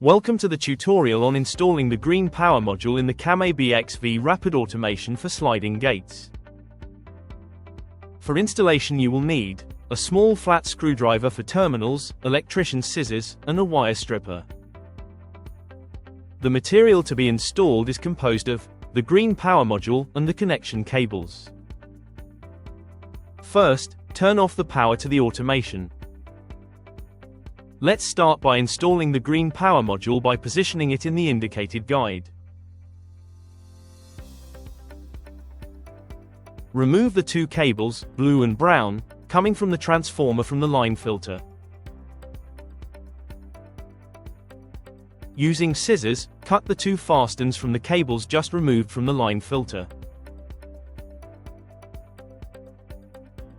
Welcome to the tutorial on installing the green power module in the CAME BXV RAPID automation for sliding gates. For installation you will need a small flat screwdriver for terminals, electrician's scissors, and a wire stripper. The material to be installed is composed of the green power module and the connection cables. First, turn off the power to the automation. Let's start by installing the green power module by positioning it in the indicated guide. Remove the two cables, blue and brown, coming from the transformer from the line filter. Using scissors, cut the two fastens from the cables just removed from the line filter.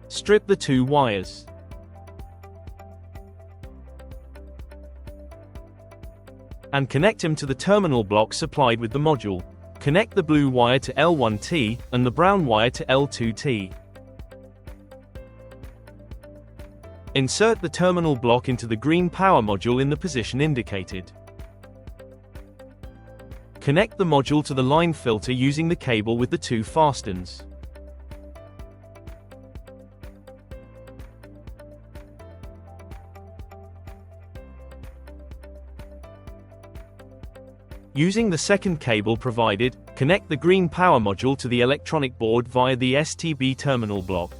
Strip the two wires. And connect them to the terminal block supplied with the module. Connect the blue wire to L1T and the brown wire to L2T. Insert the terminal block into the green power module in the position indicated. Connect the module to the line filter using the cable with the two fastens. Using the second cable provided, connect the green power module to the electronic board via the STB terminal block.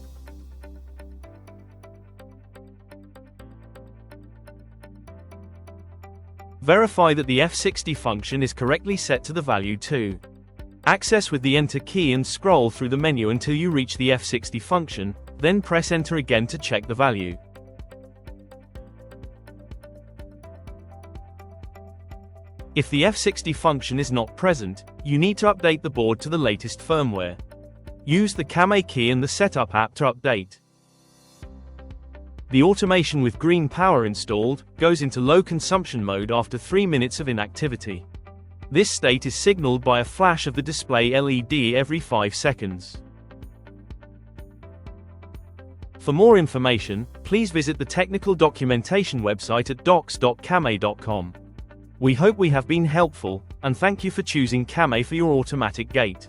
Verify that the F60 function is correctly set to the value 2. Access with the Enter key and scroll through the menu until you reach the F60 function, then press Enter again to check the value. If the F60 function is not present, you need to update the board to the latest firmware. Use the CAME key and the Setup app to update. The automation with green power installed goes into low consumption mode after 3 minutes of inactivity. This state is signaled by a flash of the display LED every 5 seconds. For more information, please visit the technical documentation website at docs.came.com. We hope we have been helpful, and thank you for choosing CAME for your automatic gate.